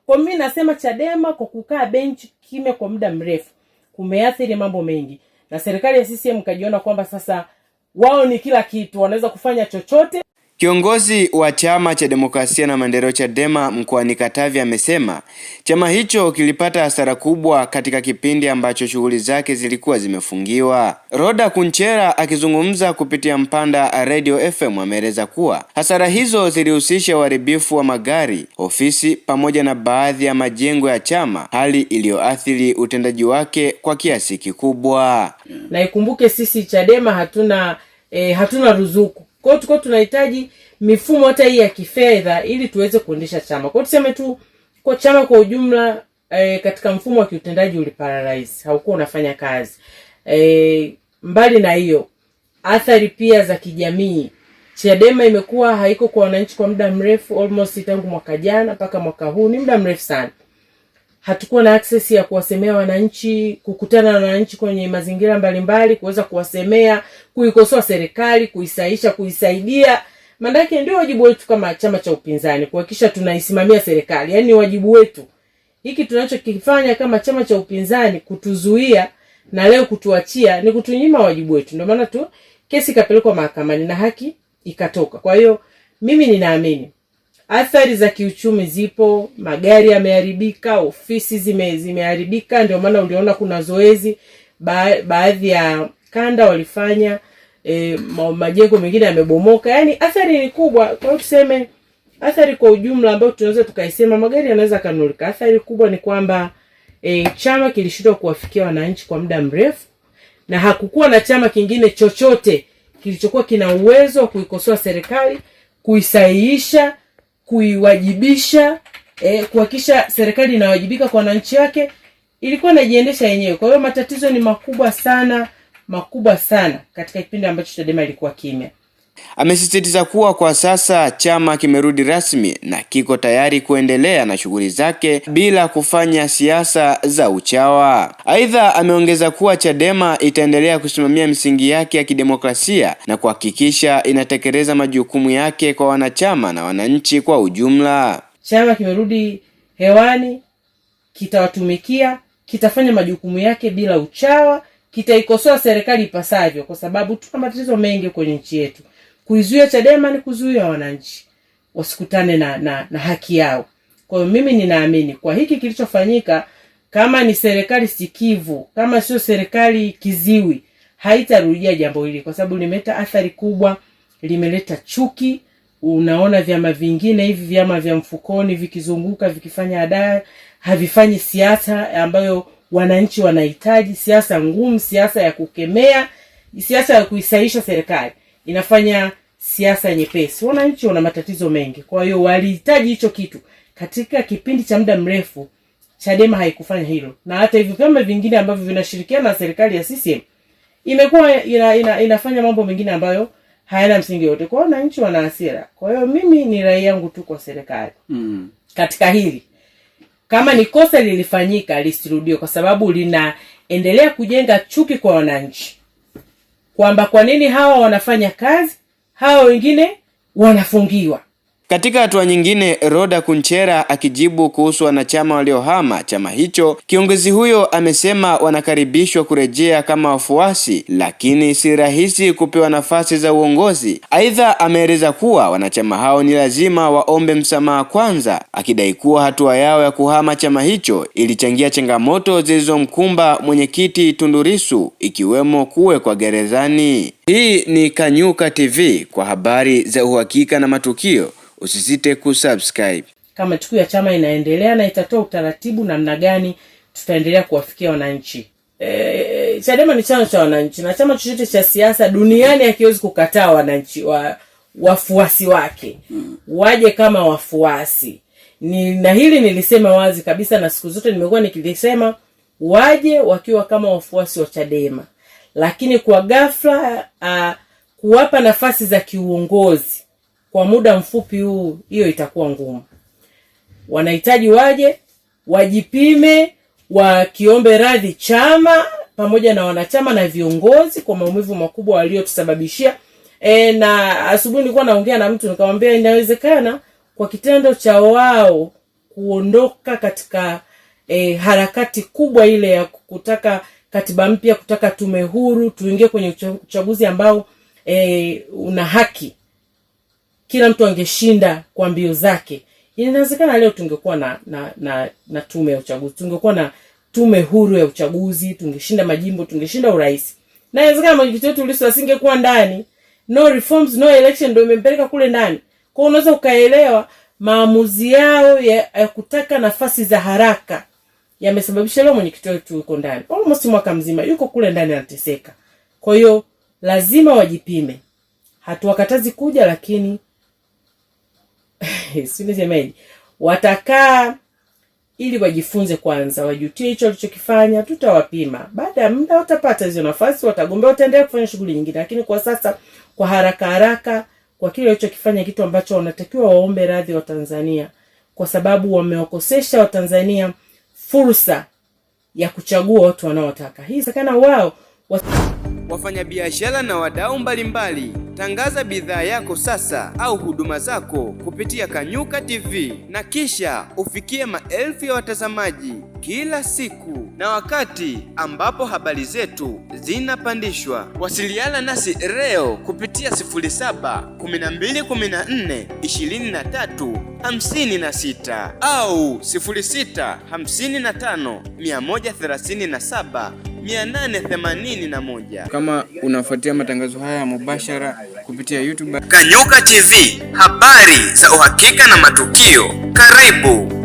Kwa mimi nasema Chadema kwa kukaa bench kimya kwa muda mrefu kumeathiri mambo mengi, na serikali ya CCM kajiona kwamba sasa wao ni kila kitu, wanaweza kufanya chochote. Kiongozi wa chama cha demokrasia na maendeleo Chadema mkoani Katavi amesema chama hicho kilipata hasara kubwa katika kipindi ambacho shughuli zake zilikuwa zimefungiwa. Roda Kunchera akizungumza kupitia Mpanda Radio FM ameeleza kuwa hasara hizo zilihusisha uharibifu wa magari, ofisi pamoja na baadhi ya majengo ya chama, hali iliyoathiri utendaji wake kwa kiasi kikubwa. Na ikumbuke sisi Chadema hatuna ruzuku. Kwa hiyo tulikuwa tunahitaji mifumo hata hii ya kifedha ili tuweze kuendesha chama. Kwa hiyo tuseme tu kwa chama kwa ujumla katika mfumo wa kiutendaji uliparalyze, haukuwa unafanya kazi. Mbali na hiyo, athari pia za kijamii. Chadema imekuwa haiko kwa wananchi kwa muda mrefu, almost tangu mwaka jana mpaka mwaka huu, ni muda mrefu sana. Hatukuwa na access ya kuwasemea wananchi, kukutana na wananchi kwenye mazingira mbalimbali, kuweza kuwasemea, kuikosoa serikali, kuisaisha, kuisaidia. Maanake ndio wajibu wetu kama chama cha upinzani kuhakikisha tunaisimamia serikali. Yaani wajibu wetu. Hiki tunachokifanya kama chama cha upinzani kutuzuia na leo kutuachia ni kutunyima wajibu wetu. Ndio maana tu kesi ikapelekwa mahakamani na haki ikatoka. Kwa hiyo mimi ninaamini athari za kiuchumi zipo, magari yameharibika, ofisi zimeharibika. Ndio maana uliona kuna zoezi baadhi ya kanda walifanya majengo mengine yamebomoka. Yaani athari ni kubwa. Kwa hiyo tuseme athari kwa ujumla ambayo tunaweza tukaisema magari yanaweza kanulika. Athari kubwa ni kwamba chama kilishindwa kuwafikia wananchi kwa muda mrefu, na hakukuwa na chama kingine chochote kilichokuwa kina uwezo wa kuikosoa serikali, kuisahihisha, kuiwajibisha, kuhakikisha serikali inawajibika kwa wananchi wake. Ilikuwa inajiendesha yenyewe. Kwa hiyo matatizo ni makubwa sana katika kipindi ambacho Chadema ilikuwa kimya. Amesisitiza kuwa kwa sasa chama kimerudi rasmi na kiko tayari kuendelea na shughuli zake bila kufanya siasa za uchawa. Aidha, ameongeza kuwa Chadema itaendelea kusimamia misingi yake ya kidemokrasia na kuhakikisha inatekeleza majukumu yake kwa wanachama na wananchi kwa ujumla. Chama kimerudi hewani, kitawatumikia, kitafanya majukumu yake bila uchawa, kitaikosoa serikali ipasavyo kwa sababu tuna matatizo mengi kwenye nchi yetu. Kuizuia Chadema ni kuzuia wananchi wasikutane na haki yao. Kwa hiyo mimi ninaamini kwa hiki kilichofanyika, kama ni serikali sikivu, kama sio serikali kiziwi, haitarudia jambo hili kwa sababu limeleta athari kubwa, limeleta chuki. Unaona vyama vingine hivi, vyama vya mfukoni vikizunguka vikifanya adai, havifanyi siasa ambayo wananchi wanahitaji, siasa ngumu, siasa ya kukemea, siasa ya kuisaisha serikali. Inafanya siasa nyepesi. Wananchi wana matatizo mengi. Kwa hiyo walihitaji hicho kitu. Katika kipindi cha muda mrefu Chadema haikufanya hilo. Na hata hivyo vyama vingine ambavyo vinashirikiana na serikali ya CCM imekuwa inafanya mambo mengine ambayo hayana msingi yote. Kwa hiyo wananchi wana hasira. Kwa hiyo mimi ni rai yangu tu kwa serikali. Katika hili, kama ni kosa lilifanyika lisirudiwe kwa sababu linaendelea kujenga chuki kwa wananchi. Kwamba kwa nini hawa wanafanya kazi, hawa wengine wanafungiwa. Katika hatua nyingine, Roda Kunchera akijibu kuhusu wanachama waliohama chama hicho, kiongozi huyo amesema wanakaribishwa kurejea kama wafuasi, lakini si rahisi kupewa nafasi za uongozi. Aidha, ameeleza kuwa wanachama hao ni lazima waombe msamaha kwanza, akidai kuwa hatua yao ya kuhama chama hicho ilichangia changamoto zilizomkumba mwenyekiti Tundu Lissu, ikiwemo kuwekwa gerezani. Hii ni Kanyuka TV, kwa habari za uhakika na matukio. Usisite kusubscribe. Kama tukio ya chama inaendelea na itatoa utaratibu namna gani tutaendelea kuwafikia wananchi. Chadema ni chama cha wananchi, na chama chochote cha siasa duniani hakiwezi kukataa wananchi wafuasi wake. Waje kama wafuasi. Na hili nilisema wazi kabisa, na siku zote nimekuwa nikilisema, waje wakiwa kama wafuasi wa Chadema. Lakini kwa ghafla kuwapa nafasi za kiuongozi kwa muda mfupi huu, hiyo itakuwa ngumu. Wanahitaji waje, wajipime, wakiombe radhi chama pamoja na wanachama na viongozi kwa maumivu makubwa waliotusababishia. Na asubuhi nilikuwa naongea na mtu nikamwambia inawezekana kwa kitendo cha wao kuondoka katika harakati kubwa ile ya kutaka katiba mpya, kutaka tume huru, tuingie kwenye uchaguzi ambao una haki, kila mtu angeshinda kwa mbio zake, inawezekana leo tungekuwa na tume ya uchaguzi, tungekuwa na tume huru ya uchaguzi, tungeshinda majimbo, tungeshinda urais. Na inawezekana mwenyekiti wetu Lissu asingekuwa ndani. No reforms no election ndio imempeleka kule ndani. Kwa unaweza ukaelewa maamuzi yao ya kutaka nafasi za haraka yamesababisha leo mwenyekiti wetu yuko ndani. Almost mwaka mzima yuko kule ndani anateseka. Kwa hiyo lazima wajipime. Hatuwakatazi kuja, lakini sinisemaje, watakaa ili wajifunze kwanza, wajutie hicho walichokifanya, tutawapima. Baada ya muda watapata hizo nafasi, watagombea, wataendelea kufanya shughuli nyingine. Lakini kwa sasa, kwa haraka kwa kile walichokifanya, kitu ambacho wanatakiwa waombe radhi wa Tanzania, kwa sababu wamewakosesha wa Tanzania fursa ya kuchagua watu wanaotaka. Hii sakana wao wafanyabiashara na wadau mbalimbali. Tangaza bidhaa yako sasa au huduma zako kupitia Kanyuka TV na kisha ufikie maelfu ya watazamaji kila siku na wakati ambapo habari zetu zinapandishwa. Wasiliana nasi leo kupitia 0712142356 au 0655137881. Kama unafuatia matangazo haya mubashara kupitia YouTube Kanyuka TV, habari za uhakika na matukio. Karibu.